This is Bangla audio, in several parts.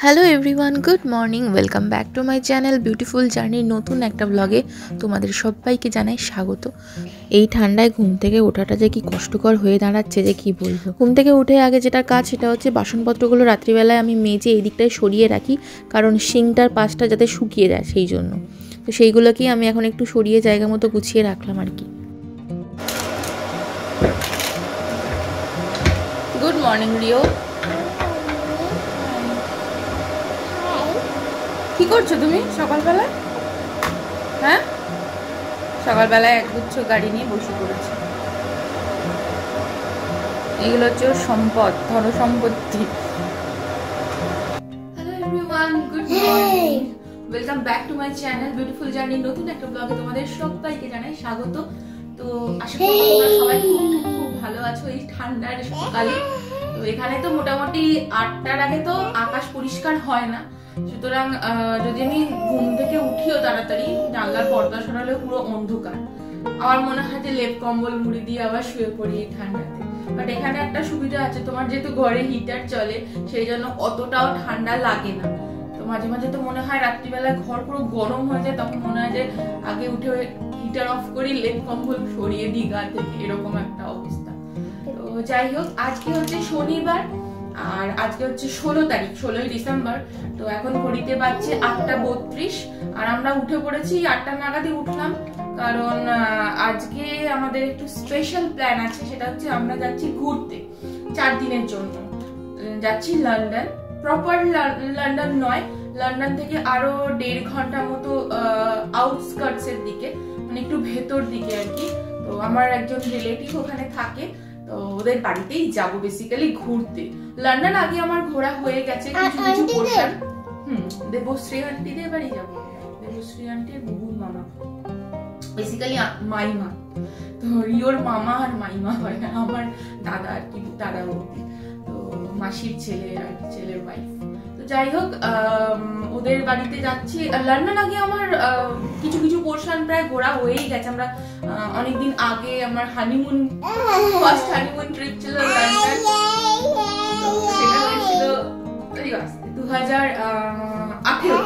Hello everyone, good morning. Welcome back to my channel beautiful জার্নির নতুন একটা ব্লগে তোমাদের সবাইকে জানাই স্বাগত। এই ঠান্ডায় ঘুম থেকে ওঠাটা যে কি কষ্টকর হয়ে দাঁড়াচ্ছে যে কি বলবো। ঘুম থেকে উঠে আগে যেটা কাজ সেটা হচ্ছে বাসনপত্রগুলো রাত্রিবেলায় আমি মেজে এই দিকটায় সরিয়ে রাখি, কারণ সিঙ্কটার পাশটা যাতে শুকিয়ে যায় সেই জন্য। তো সেইগুলোকেই আমি এখন একটু সরিয়ে জায়গা মতো গুছিয়ে রাখলাম আর কি। গুড মর্নিং রিও, কি করছো তুমি সকালবেলায়? হ্যাঁ, সকালবেলায় একগুচ্ছ গাড়ি নিয়ে বসে পড়েছে। এগুলো হচ্ছে ওর সম্পদ, ধন সম্পত্তি। Hello everyone, good morning, welcome back to my channel beautiful journey নতুন একটা ব্লগে তোমাদের সবাইকে জানাই স্বাগত। তো আশা করি তোমরা সবাই খুব ভালো আছো এই ঠান্ডার সকালে। তো এখানে তো মোটামুটি 8টার আগে তো আকাশ পরিষ্কার হয় না, সুতরাং যদি আমি ঘুম থেকে উঠিও তাড়াতাড়ি, জানলার পর্দা সরালেও পুরো অন্ধকার। আমার মনে হয় যে লেপ কম্বল মুড়ি দিয়ে আবার শুয়ে পড়ি এই ঠান্ডাতে। বাট এখানে একটা সুবিধা আছে, তোমার যেহেতু ঘরে হিটার চলে সেই জন্য অতটাও ঠান্ডা লাগে না। তো মাঝে মাঝে তো মনে হয় রাত্রিবেলায় ঘর পুরো গরম হয়ে যায়, তখন মনে হয় যে আগে উঠে হিটার অফ করি, লেপ কম্বল সরিয়ে দিই গা থেকে, এরকম একটা অবস্থা। তো যাই হোক, আজকে হচ্ছে শনিবার আর আজকে হচ্ছে 16 তারিখ, 16ই ডিসেম্বর। তো এখন ঘড়িতে বাজছে 8:32 আর আমরা উঠে পড়েছি 8টা নাগাদই উঠলাম, কারণ আজকে আমাদের একটু স্পেশাল প্ল্যান আছে। সেটা হচ্ছে আমরা যাচ্ছি ঘুরতে 4 দিনের জন্য। যাচ্ছি লন্ডন, প্রপার লন্ডন নয়, লন্ডন থেকে আরো 1.5 ঘন্টা মতো আউটস্কার্টস এর দিকে, মানে একটু ভেতর দিকে আর কি। তো আমার একজন রিলেটিভ ওখানে থাকে, তো ওদের বাড়িতেই যাব বেসিক্যালি ঘুরতে। লন্ডন আগে আমার ঘোরা হয়ে গেছে কিছু কিছু পোরশন। দেবশ্রী আন্টিদের বাড়ি যাব, দেবশ্রী আন্টির বুবুর মামা, বেসিক্যালি মাইমা। তো রিওর মামা আর মাইমা হয় না, আমার দাদা আর কি, দাদা বৌদি, তো মাসির ছেলে আর ছেলের ওয়াইফ। তো যাই হোক, ওদের বাড়িতে যাচ্ছি। লন্ডন আগে আমার কিছু কিছু পোরশন প্রায় ঘোরা হয়েই গেছে। আমরা অনেকদিন আগে আমার হানিমুন, ফার্স্ট হানিমুন ট্রিপ ছিল লন্ডন, সেটা হয়েছিল 2018।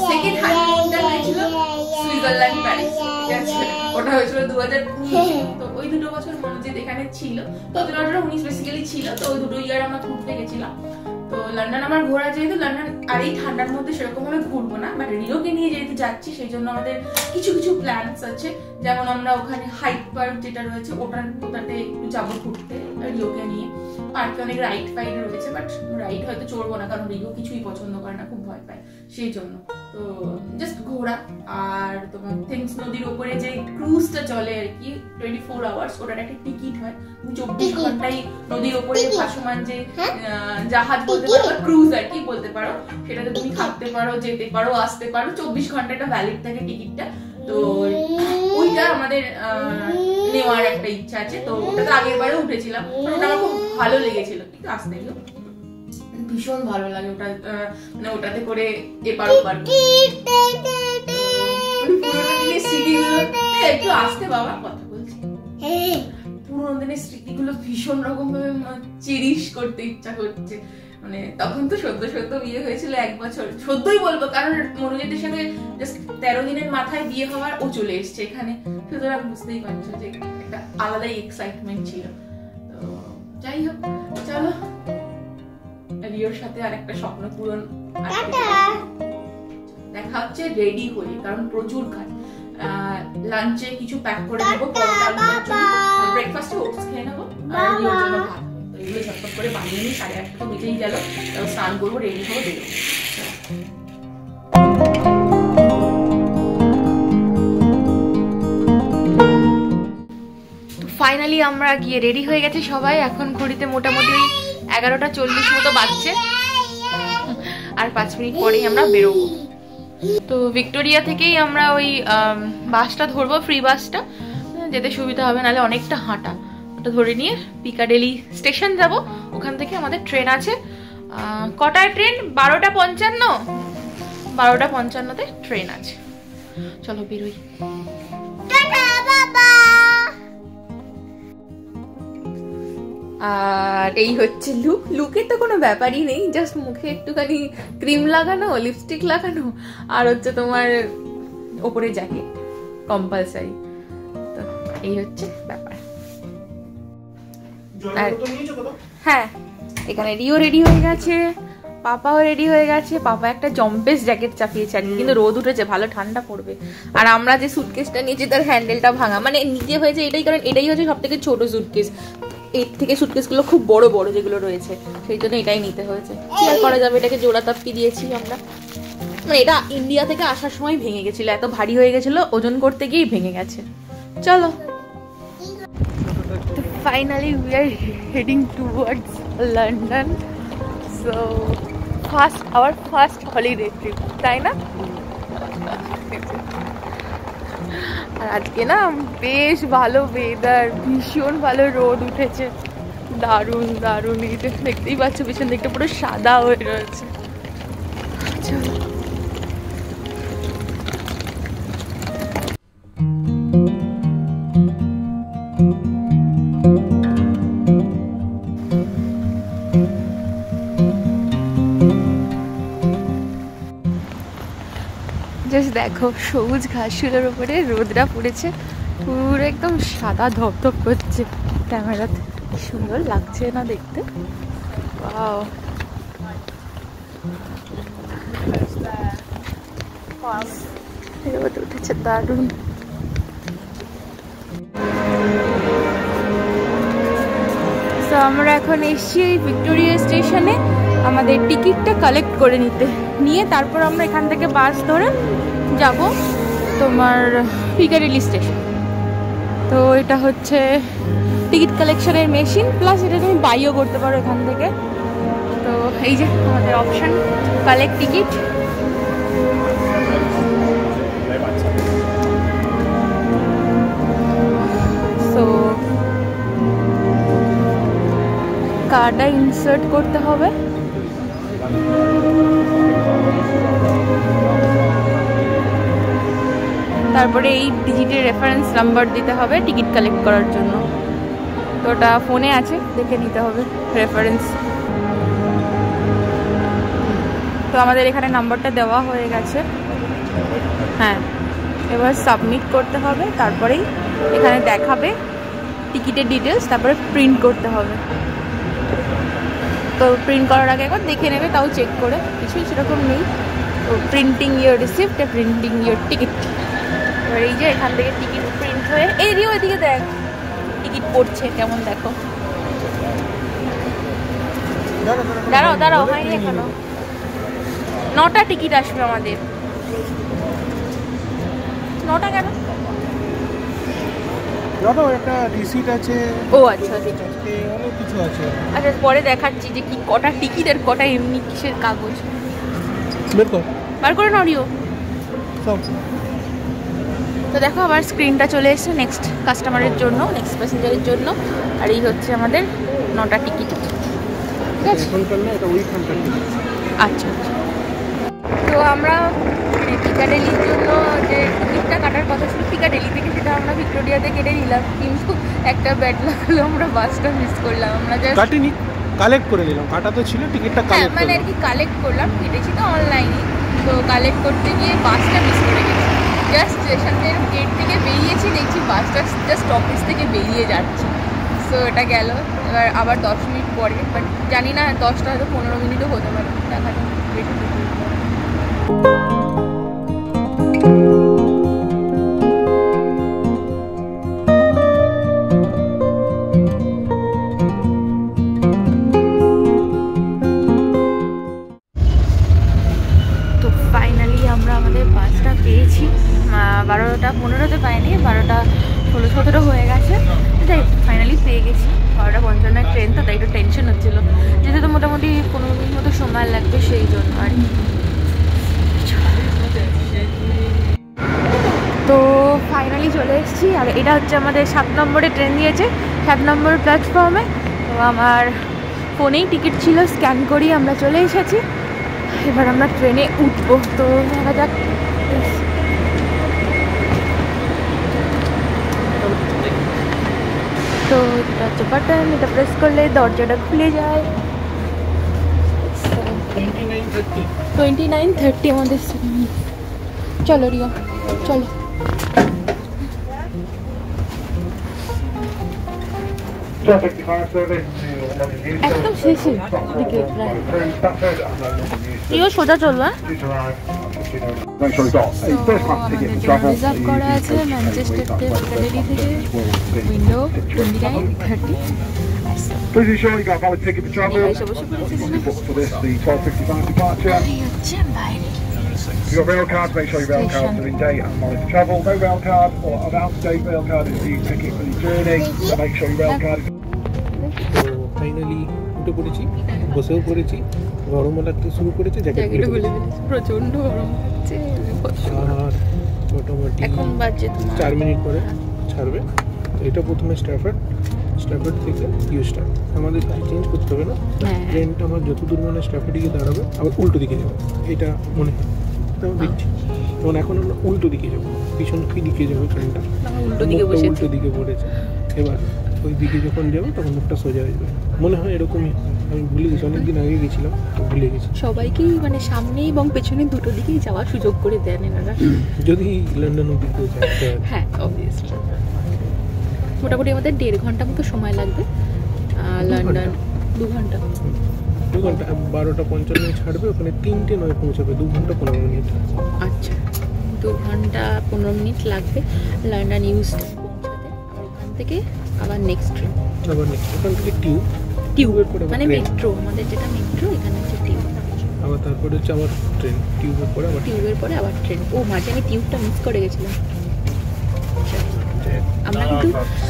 সেকেন্ড হানিমুনটা হয়েছিল সুইজারল্যান্ড, প্যারিস, ঠিক আছে? ওটা হয়েছিল 2019। তো ওই 2 বছর মনোজিৎ এখানে ছিল, তো 2019 বেসিক্যালি ছিল। তো ওই 2 ইয়ার আমরা ঘুরতে গেছিলাম। তো লন্ডন আমার ঘোরা, যেহেতু লন্ডন আর এই ঠান্ডার মধ্যে সেরকম ভাবে ঘুরবো না, বাট রিওকে নিয়ে যেহেতু যাচ্ছি সেই জন্য আমাদের কিছু কিছু প্ল্যানস আছে। যেমন আমরা ওখানে হাইট পার্ক যেটা রয়েছে ওটাতে একটু যাবো ঘুরতে রিওকে নিয়ে। পার্কে অনেক রাইড ফাইড রয়েছে, বাট রাইড হয়তো চড়বো না, কারণ রিও কিছুই পছন্দ করে না, খুব ভয় পায় সেই জন্য। তো জাস্ট ঘোরা। আর তোমার থেমস নদীর উপরে যে ক্রুজটা চলে আর কি 24 আওয়ার্স, ওটার একটা টিকিট হয়। 24 ঘন্টাই নদীর উপরে ভাসমান যে জাহাজ বলতে পারো, ক্রুজ আর কি বলতে পারো, সেটাতে তুমি থাকতে পারো, যেতে পারো, আসতে পারো। 24 ঘন্টাটা ভ্যালিড থাকে টিকিটটা। তো ওইটা আমাদের নেওয়ার একটা ইচ্ছা আছে। তো ওটাতে আগের বারে উঠেছিলাম, ওটা আমার খুব ভালো লেগেছিল। কিন্তু আসতে গেল ভীষণ ভালো লাগে ওটা, মানে ওটাতে করে এপার ওপার। পুরোনো দিনের স্মৃতিগুলো, একটু আসতে বাবা কথা বলছি, পুরোনো দিনের স্মৃতিগুলো ভীষণ রকম ভাবে চেরিশ করতে ইচ্ছা করছে। মানে তখন তো সদ্য বিয়ে হয়েছিল, 1 বছর সদ্যই বলবো, কারণ মনোজিতের সাথে জাস্ট 13 দিনের মাথায় বিয়ে হওয়ার ও চলে এসছে এখানে, সুতরাং বুঝতেই পারছো যে একটা আলাদাই এক্সাইটমেন্ট ছিল। তো যাই হোক, চলো রিওর সাথে আর একটা স্বপ্ন পূরণ। দেখা হচ্ছে রেডি হয়ে, কারণ প্রচুর কাজ। লাঞ্চে কিছু প্যাক করে নেবো, ব্রেকফাস্টে ওটস খেয়ে নেবো, আর রিওর জন্য ভাত। এগুলো ঝটপট করে বানিয়ে নিই, 8:30 তো বেজেই গেল। স্নান করবো, রেডি হবো, বেরোবো। ফাইনালি আমরা গিয়ে রেডি হয়ে গেছি সবাই। এখন ঘড়িতে মোটামুটি 11:40 মতো বাজছে, আর 5 মিনিট পরেই আমরা বেরোবো। তো ভিক্টোরিয়া থেকেই আমরা ওই বাসটা ধরবো, ফ্রি বাসটা, যেতে সুবিধা হবে, নাহলে অনেকটা হাঁটা। ওটা ধরে নিয়ে পিকাডেলি স্টেশন যাব, ওখান থেকে আমাদের ট্রেন আছে। কটায় ট্রেন? 12:55। 12:55-তে ট্রেন আছে। চলো বেরোই। আর এই হচ্ছে লুকের তো কোনো ব্যাপারই নেই, জাস্ট মুখে একটুখানি ক্রিম লাগানো, লিপস্টিক লাগানো, আর হচ্ছে তোমার ওপরে জ্যাকেট কম্পালসারি। তো এই হচ্ছে ব্যাপার। হ্যাঁ, এখানে রিও রেডি হয়ে গেছে, পাপাও রেডি হয়ে গেছে। পাপা একটা জম্পেস জ্যাকেট চাপিয়েছে আর কিন্তু রোদ উঠেছে, ভালো ঠান্ডা পড়বে। আর আমরা যে সুটকেসটা নিয়েছি তার হ্যান্ডেলটা ভাঙা, মানে নিজে হয়েছে এটাই, কারণ এটাই হচ্ছে সব থেকে ছোট সুটকেস। এর থেকে সুটকেসগুলো খুব বড় বড় যেগুলো রয়েছে, সেই জন্য এটাই নিতে হয়েছে। কি আর করা যাবে, এটাকে জোড়া তাপ্পি দিয়েছি আমরা। মানে এটা ইন্ডিয়া থেকে আসার সময় ভেঙে গেছিল, এত ভারী হয়ে গেছিল, ওজন করতে গিয়েই ভেঙে গেছে। চলো, তো finally we are heading towards London. So our first holiday trip, তাই না? আর আজকে না বেশ ভালো ওয়েদার, ভীষণ ভালো রোদ উঠেছে, দারুণ দারুণ। এই যে দেখতেই পাচ্ছ পিছন দিকটা পুরো সাদা হয়ে রয়েছে। চলো, জাস্ট দেখো সবুজ ঘাসগুলোর উপরে রোদটা পড়েছে, পুরো একদম সাদা ধপধপ করছে ক্যামেরাতে। সুন্দর লাগছে না দেখতে? ওয়াও, রোদ উঠেছে দারুণ। তো আমরা এখন এসছি এই ভিক্টোরিয়া স্টেশনে আমাদের টিকিটটা কালেক্ট করে নিয়ে তারপর আমরা এখান থেকে বাস ধরে যাব তোমার পিকাডিলি স্টেশন। তো এটা হচ্ছে টিকিট কালেকশনের মেশিন, প্লাস এটা তুমি বাইও করতে পারো এখান থেকে। তো এই যে আমাদের অপশন, কালেক্ট টিকিট। সো কার্ডটা ইনসার্ট করতে হবে, তারপরে এই ডিজিটের রেফারেন্স নাম্বার দিতে হবে টিকিট কালেক্ট করার জন্য। তো ওটা ফোনে আছে, দেখে নিতে হবে রেফারেন্স। তো আমাদের এখানে নাম্বারটা দেওয়া হয়ে গেছে। হ্যাঁ, এবার সাবমিট করতে হবে, তারপরেই এখানে দেখাবে টিকিটের ডিটেলস, তারপরে প্রিন্ট করতে হবে। তো প্রিন্ট করার আগে একবার দেখে নেবে, তাও চেক করে, কিছুই সেরকম নেই। তো printing your receipt, printing your ticket. এবার এই যে এখান থেকে টিকিট প্রিন্ট হয়ে এই দিও, এদিকে দেখ টিকিট পড়ছে কেমন, দেখো। দাঁড়াও হয়নি এখনো, 9টা টিকিট আসবে আমাদের। 9টা কেন? একটা রিসিট আছে। ও আচ্ছা, অনেক কিছু আছে। আচ্ছা, পরে দেখাচ্ছি যে কি কটা টিকিট আর কটা এমনি কিসের কাগজ। বার করে নড়িও সব। তো দেখো আবার স্ক্রিনটা চলে এসেছে নেক্সট কাস্টমারের জন্য, নেক্সট প্যাসেঞ্জারের জন্য। আর এই হচ্ছে আমাদের 9টা টিকিট, ঠিক আছে? আচ্ছা আচ্ছা। তো আমরা পিকাডেলির জন্য যে টিকিটটা কাটার কথা ছিল পিকাডেলি থেকে, সেটা আমরা ভিক্টোরিয়াতে কেটে নিলাম, কিন্তু একটা ব্যাড লাগলো, আমরা বাসটা মিস করলাম। আমরা জাস্ট কাটিনি, কালেক্ট করে নিলাম। কাটা তো ছিল, টিকিটটা কালেক্ট মানে আর কি কালেক্ট করলাম, কেটেছি তো অনলাইনে। তো কালেক্ট করতে গিয়ে বাসটা মিস করে গেছি। জাস্ট স্টেশনের গেট থেকে বেরিয়েছি, দেখছি বাসটা জাস্ট অফিস থেকে বেরিয়ে যাচ্ছে। সো এটা গেল। এবার আবার 10 মিনিট পরে, বাট জানি না 10টা হয়তো 15 মিনিটও হতে পারে, দেখা যাক। তো ফাইনালি আমরা আমাদের বাসটা পেয়েছি। 12টা 15তে পাইনি, 12টা 16-17 হয়ে গেছে। যাই ফাইনালি পেয়ে গেছি। 12টা 55 ট্রেন, তো তাই একটু টেনশন হচ্ছিল, যেতে তো মোটামুটি 15 মিনিট মতো সময় লাগবে, সেই জন্য আর কি। তো ফাইনালি চলে এসেছি। আর এটা হচ্ছে আমাদের 7 নম্বরে ট্রেন দিয়েছে, 7 নম্বর প্ল্যাটফর্মে। তো আমার ফোনেই টিকিট ছিল, স্ক্যান করেই আমরা চলে এসেছি। এবার আমরা ট্রেনে উঠবো। তো দেখা যাক। তো এটা হচ্ছে বাটন, এটা প্রেস করলে দরজাটা খুলে যায়। 29:30 আমাদের সিনেমা। চলো রিয়া চলো। একদম শেষে দিকে প্রায় রিয়া সোজা চলবে। রিজার্ভ করা আছে ম্যানচেস্টার পিকাডিলি থেকে window 29:30। Please ensure you got a valid ticket for travel. For this, the 12:55 departure. If you've got rail cards, make sure your rail cards are in date and valid for travel. No rail card or an out-of-date rail card is a new ticket for the journey, so make sure your rail card is... তো ফাইনালি উঠে পড়েছি, বসেও পড়েছি, গরমও লাগতে শুরু করেছে, জ্যাকেট খুলে ফেলেছি। প্রচন্ড গরম হচ্ছে। আর মোটামুটি এখন বাজে 4 মিনিট পরে ছাড়বে। তো এটা প্রথমে স্ট্র্যাফোর্ড থেকে ইউস্টার, আমাদের কিছু চেঞ্জ করতে হবে না। ট্রেনটা আমার যতদূর মনে স্ট্র্যাফোর্ড দিকে দাঁড়াবে, আবার উল্টো দিকে যাবে, এটা মনে হয় তাও দেখছি। যেমন এখন আমরা উল্টো দিকে যাবো, পিছন দিকে যাবো, ট্রেনটা উল্টো দিকে পড়েছে। এবার ওই দিকে যখন যাবো তখন মুখটা সোজা হয়ে যাবে, মনে হয় এরকমই। আমি ভুলে গেছি, অনেকদিন আগে গেছিলাম তো ভুলে গেছি। সবাইকেই মানে সামনে এবং পেছনে দুটো দিকেই যাওয়ার সুযোগ করে দেন এনারা, যদি লন্ডন অব্দি যাচ্ছে। হ্যাঁ অবভিয়াসলি। মোটামুটি আমাদের 1.5 ঘন্টা মতো সময় লাগবে। লন্ডন 2 ঘন্টা 12:55 ছাড়বে, ওখানে 3:09 পৌঁছাবে, 2 ঘন্টা 15 মিনিট। আচ্ছা 2 ঘন্টা 15 মিনিট লাগবে লন্ডন ইউস্টার পৌঁছাতে। আর ওখান থেকে আবার নেক্সট ট্রেন, ওখান থেকে টিউবের পরে মানে মেট্রো, আমাদের যেটা মেট্রো এখানে হচ্ছে টিউব। আবার তারপরে হচ্ছে আবার ট্রেন, টিউবের পরে আবার ট্রেন। ও মাঝে আমি টিউবটা মিস করে গেছিলাম।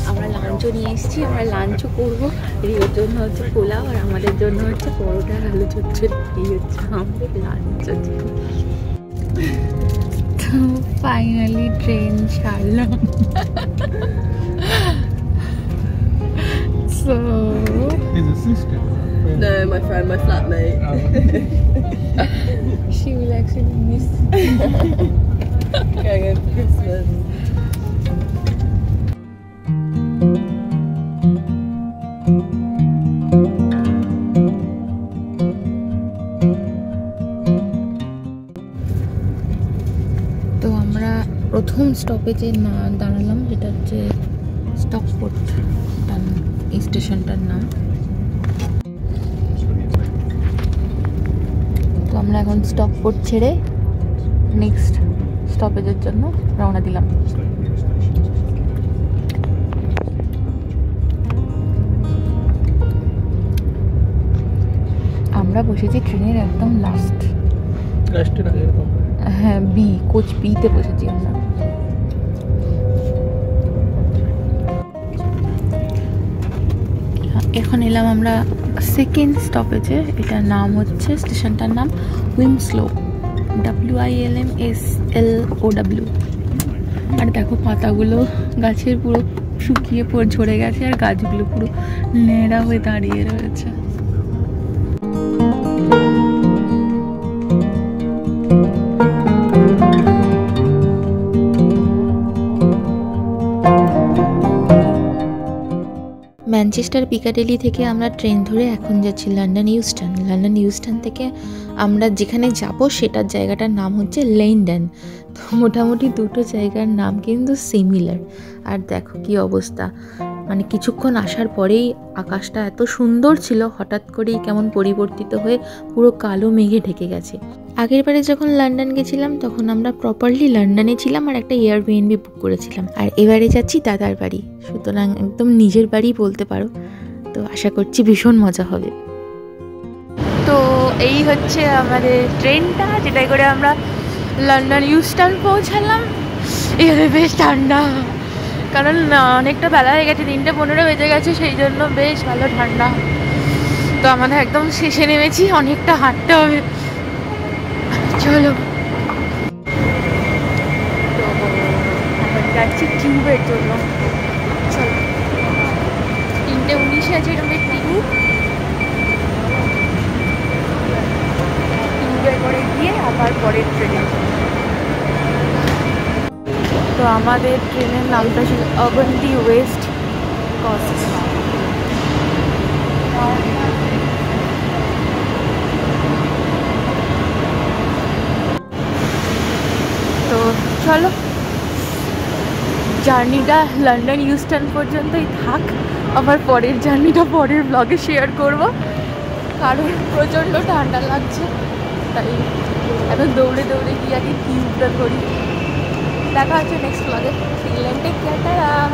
আমরা লাঞ্চও নিয়ে এসেছি, আমরা লাঞ্চও করবো। রিওর জন্য হচ্ছে পোলাও আর আমাদের জন্য হচ্ছে পরোটা আর আলু চচ্চড়ি। এই হচ্ছে আমাদের লাঞ্চ। তো ফাইনালি ট্রেন ছাড়লাম। So his assistant. No, my friend, my flatmate. She will actually miss Going over Christmas. তো আমরা প্রথম স্টপেজে দাঁড়ালাম, যেটা হচ্ছে স্টকপোর্ট, এই স্টেশনটার নাম। তো আমরা এখন স্টকপোর্ট ছেড়ে নেক্সট স্টপেজের জন্য রওনা দিলাম। আমরা বসেছি ট্রেনের একদম লাস্টের আগে। হ্যাঁ, কোচ বিতে বসেছি আমরা। এখন এলাম আমরা সেকেন্ড স্টপেজে। এটার নাম হচ্ছে, স্টেশনটার নাম উইমস্লো, WILMSLOW। আর দেখো পাতাগুলো গাছের পুরো শুকিয়ে ঝরে গেছে, আর গাছগুলো পুরো ন্যাড়া হয়ে দাঁড়িয়ে রয়েছে। ম্যানচেস্টার পিকাডিলি থেকে আমরা ট্রেন ধরে এখন যাচ্ছি লন্ডন ইউস্টার্ন। লন্ডন ইউস্টার্ন থেকে আমরা যেখানে যাব সেটার জায়গাটার নাম হচ্ছে লেইনডেন। তো মোটামুটি দুটো জায়গার নাম কিন্তু সিমিলার। আর দেখো কি অবস্থা, মানে কিছুক্ষণ আসার পরেই আকাশটা এত সুন্দর ছিল, হঠাৎ করেই কেমন পরিবর্তিত হয়ে পুরো কালো মেঘে ঢেকে গেছে। আগের বারে যখন লন্ডন গেছিলাম তখন আমরা প্রপারলি লন্ডনে ছিলাম আর একটা এয়ারবিএনবি বুক করেছিলাম। আর এবারে যাচ্ছি দাদার বাড়ি, সুতরাং একদম নিজের বাড়ি বলতে পারো। তো আশা করছি ভীষণ মজা হবে। তো এই হচ্ছে আমাদের ট্রেনটা, যেটাই করে আমরা লন্ডন ইউস্টার্ন পৌঁছালাম। এখানে বেশ ঠান্ডা, কারণ অনেকটা বেলা হয়ে গেছে, 3:15 বেজে গেছে, সেই জন্য বেশ ভালো ঠান্ডা। তো আমাদের একদম শেষে নেমেছি, অনেকটা হাঁটতে হবে। চলো, এখন যাচ্ছি টিউবের জন্য। চলো, 3:19 আছে আমাদের টিউবে করে গিয়ে আবার পরের ট্রেনে। তো আমাদের ট্রেনের নামটা ছিল অবন্তী ওয়েস্ট কস্ট। তো চলো, জার্নিটা লন্ডন ইউস্টন পর্যন্তই থাক, আবার পরের জার্নিটা পরের ব্লগে শেয়ার করব, কারণ প্রচণ্ড ঠান্ডা লাগছে, তাই এখন দৌড়ে দৌড়ে গিয়ে আগে টিউবটা ধরি। দেখা হচ্ছে নেক্সট ব্লগে। Take care.